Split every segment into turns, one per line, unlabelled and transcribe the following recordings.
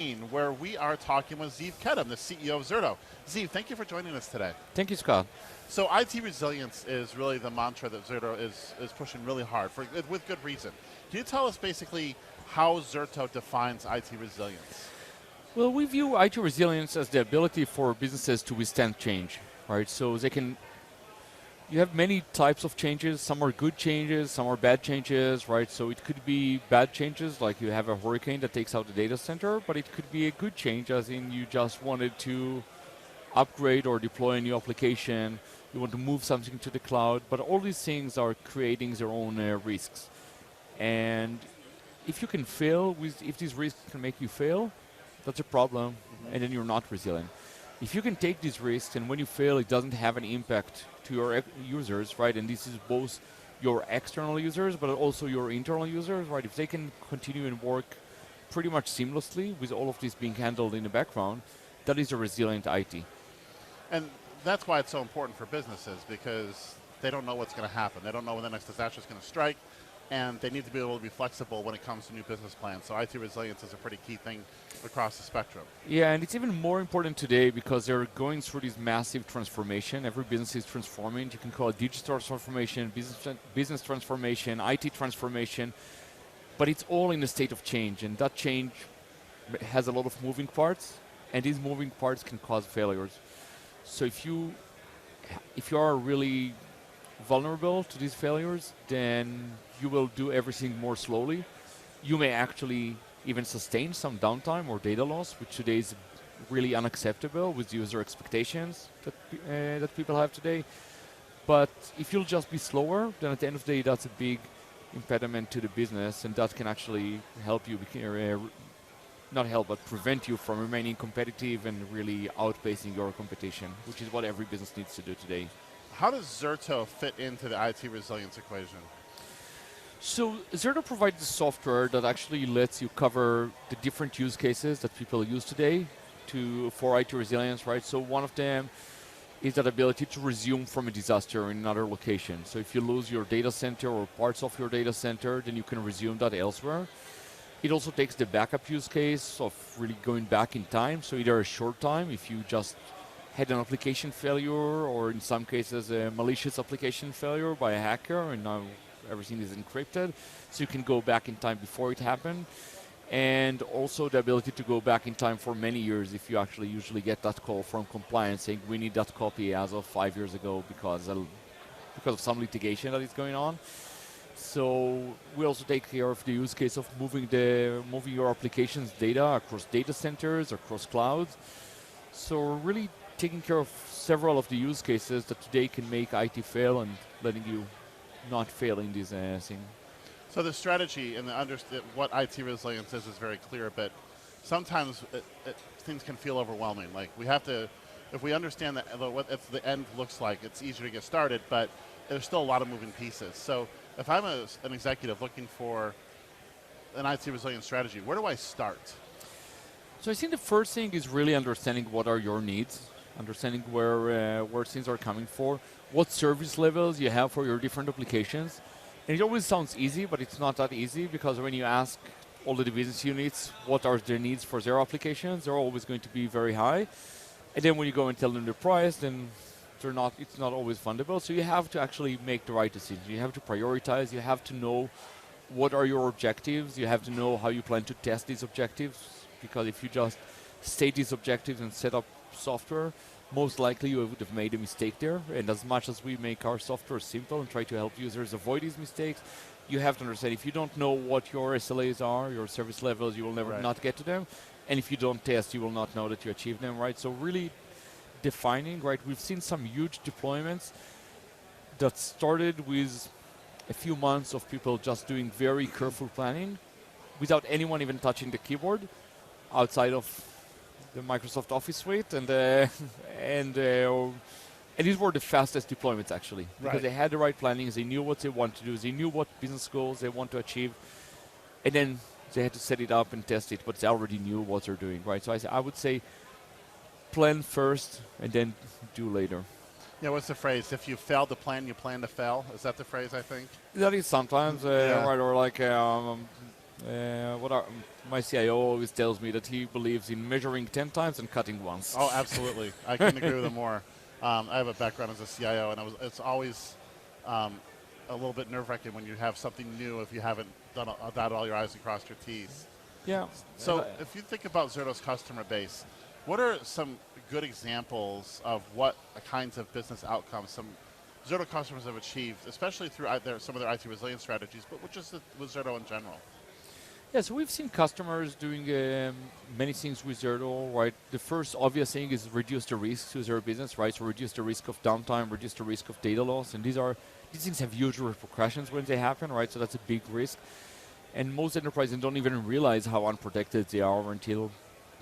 where we are talking with Ziv Kedem, the CEO of Zerto. Ziv, thank you for joining us today.
Thank you, Scott.
So IT resilience is really the mantra that Zerto is pushing really hard, with good reason. Can you tell us basically how Zerto defines IT resilience?
Well, we view IT resilience as the ability for businesses to withstand change, right? So you have many types of changes. Some are good changes, some are bad changes, right? So it could be bad changes, like you have a hurricane that takes out the data center, but it could be a good change, as in you just wanted to upgrade or deploy a new application, you want to move something to the cloud, but all these things are creating their own risks. And if you can fail, if these risks can make you fail, that's a problem, and then you're not resilient. If you can take these risks, and when you fail, it doesn't have an impact to your users, right? And this is both your external users, but also your internal users, right? If they can continue and work pretty much seamlessly with all of this being handled in the background, that is a resilient IT.
And that's why it's so important for businesses, because they don't know what's going to happen. They don't know when the next disaster is going to strike, and they need to be able to be flexible when it comes to new business plans. So IT resilience is a pretty key thing across the spectrum.
Yeah, and it's even more important today because they're going through this massive transformation. Every business is transforming. You can call it digital transformation, business transformation, IT transformation, but it's all in a state of change, and that change has a lot of moving parts, and these moving parts can cause failures. So if you are really vulnerable to these failures, then you will do everything more slowly. You may actually even sustain some downtime or data loss, which today is really unacceptable with user expectations that people have today. But if you'll just be slower, then at the end of the day, that's a big impediment to the business, and that can actually help you, not help, but prevent you from remaining competitive and really outpacing your competition, which is what every business needs to do today.
How does Zerto fit into the IT resilience equation?
So Zerto provides software that actually lets you cover the different use cases that people use today for IT resilience, right? So one of them is that ability to resume from a disaster in another location. So if you lose your data center or parts of your data center, then you can resume that elsewhere. It also takes the backup use case of really going back in time. So either a short time, if you just had an application failure, or in some cases a malicious application failure by a hacker, and now everything is encrypted, so you can go back in time before it happened. And also the ability to go back in time for many years if you actually usually get that call from compliance saying we need that copy as of 5 years ago because of some litigation that is going on. So we also take care of the use case of moving your application's data across data centers, across clouds. So we're really taking care of several of the use cases that today can make IT fail and letting you not fail in this thing.
So the strategy and what IT resilience is very clear, but sometimes things can feel overwhelming. Like if we understand what the end looks like, it's easier to get started, but there's still a lot of moving pieces. So if I'm an executive looking for an IT resilience strategy, where do I start?
So I think the first thing is really understanding what are your needs, understanding where things are coming for, what service levels you have for your different applications. And it always sounds easy, but it's not that easy, because when you ask all the business units what are their needs for their applications, they're always going to be very high. And then when you go and tell them the price, then it's not always fundable. So you have to actually make the right decision. You have to prioritize. You have to know what are your objectives. You have to know how you plan to test these objectives, because if you just state these objectives and set up software, most likely you would have made a mistake there. And as much as we make our software simple and try to help users avoid these mistakes, you have to understand if you don't know what your SLAs are, your service levels, you will never not get to them. And if you don't test, you will not know that you achieved them, right? So really defining, right? We've seen some huge deployments that started with a few months of people just doing very careful planning without anyone even touching the keyboard outside of the Microsoft Office suite, and these were the fastest deployments actually, because they had the right planning, they knew what they want to do, they knew what business goals they want to achieve, and then they had to set it up and test it, but they already knew what they're doing, right? So I would say plan first and then do later.
Yeah, what's the phrase? If you fail to plan, you plan to fail. Is that the phrase, I think?
That is sometimes, right, or like My CIO always tells me that he believes in measuring 10 times and cutting once.
Oh, absolutely. I couldn't agree with him more. I have a background as a CIO, and it's always a little bit nerve-wracking when you have something new if you haven't dotted all your I's and crossed your T's.
Yeah.
So if you think about Zerto's customer base, what are some good examples of what kinds of business outcomes some Zerto customers have achieved, especially through some of their IT resilience strategies, but just with Zerto in general?
Yeah, so we've seen customers doing many things with Zerto, right? The first obvious thing is reduce the risk to their business, right? So reduce the risk of downtime, reduce the risk of data loss, and these things have huge repercussions when they happen, right? So that's a big risk. And most enterprises don't even realize how unprotected they are until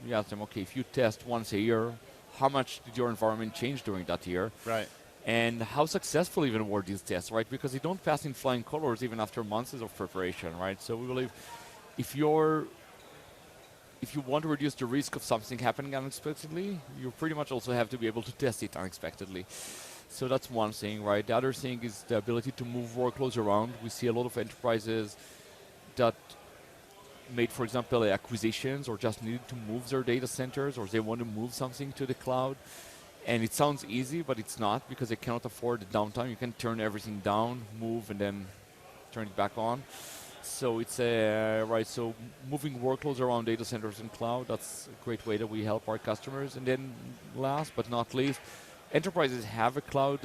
you ask them, okay, if you test once a year, how much did your environment change during that year?
Right.
And how successful even were these tests, right? Because they don't pass in flying colors even after months of preparation, right? So we believe if you want to reduce the risk of something happening unexpectedly, you pretty much also have to be able to test it unexpectedly. So that's one thing, right? The other thing is the ability to move workloads around. We see a lot of enterprises that made, for example, acquisitions or just needed to move their data centers or they want to move something to the cloud. And it sounds easy, but it's not because they cannot afford the downtime. You can turn everything down, move, and then turn it back on. So it's right. So moving workloads around data centers and cloud, that's a great way that we help our customers. And then last but not least, enterprises have a cloud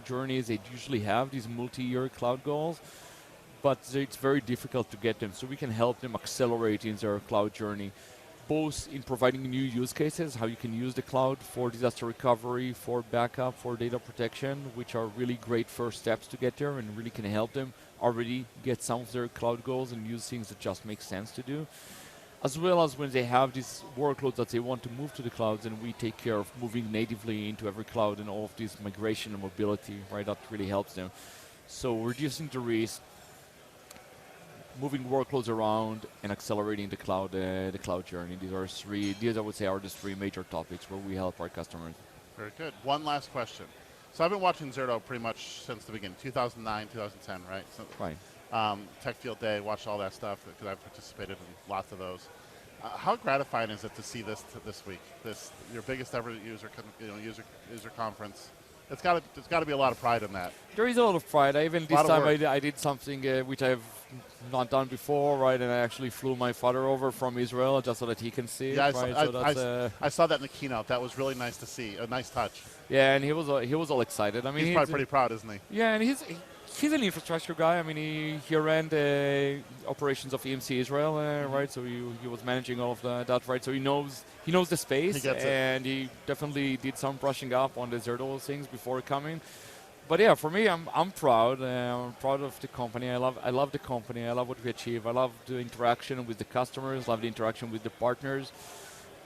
journeys. They usually have these multi-year cloud goals, but it's very difficult to get them. So we can help them accelerate in their cloud journey, both in providing new use cases, how you can use the cloud for disaster recovery, for backup, for data protection, which are really great first steps to get there and really can help them already get some of their cloud goals and use things that just make sense to do. As well as when they have these workloads that they want to move to the clouds, and we take care of moving natively into every cloud and all of this migration and mobility, right? That really helps them. So reducing the risk, moving workloads around, and accelerating the cloud journey. These I would say are the three major topics where we help our customers.
Very good. One last question. So I've been watching Zerto pretty much since the beginning, 2009, 2010, right? So,
Right.
Tech Field Day, watched all that stuff because I've participated in lots of those. How gratifying is it to see this week? This your biggest ever user conference. It's got to be a lot of pride in that.
There is a lot of pride. Even this time I did something which I've not done before, right? And I actually flew my father over from Israel just so that he can see it. Right?
I saw that in the keynote. That was really nice to see. A nice touch.
Yeah, and he was all excited. I mean,
he's probably pretty proud, isn't he?
Yeah, and he's an infrastructure guy. I mean, he ran the operations of EMC Israel, right? So he was managing all of that, right? So he knows the space, and he definitely did some brushing up on the Zerto things before coming. But yeah, for me, I'm proud. I'm proud of the company. I love the company. I love what we achieve. I love the interaction with the customers. Love the interaction with the partners.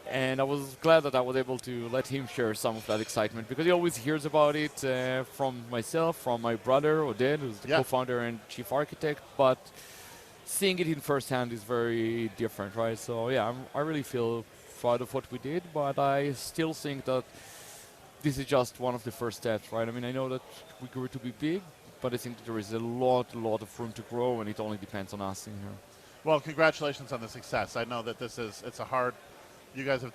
And I was glad that I was able to let him share some of that excitement because he always hears about it from myself, from my brother, Oded, who's the co-founder and chief architect. But seeing it in firsthand is very different, right? So yeah, I really feel proud of what we did, but I still think that this is just one of the first steps, right? I mean, I know that we grew to be big, but I think that there is a lot of room to grow, and it only depends on us in here.
Well, congratulations on the success. I know that it's a hard. You guys have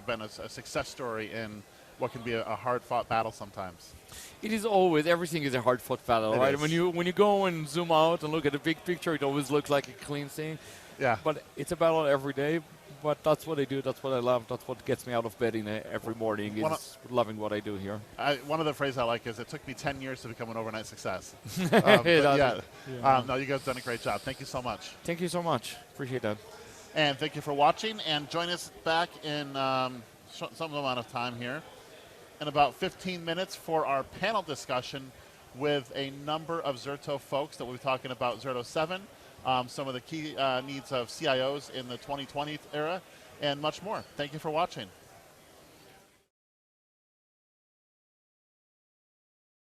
been a success story in what can be a hard-fought battle sometimes.
It is always, everything is a hard-fought battle, right? When you go and zoom out and look at the big picture, it always looks like a clean thing.
Yeah.
But it's a battle every day. But that's what I do. That's what I love. That's what gets me out of bed every morning. Is loving what I do here.
One of the phrases I like is, "It took me 10 years to become an overnight success." No, you guys have done a great job. Thank you so much.
Thank you so much. Appreciate that.
And thank you for watching. And join us back in some amount of time here, in about 15 minutes for our panel discussion with a number of Zerto folks that we'll be talking about Zerto 7. Some of the key needs of CIOs in the 2020 era, and much more. Thank you for watching.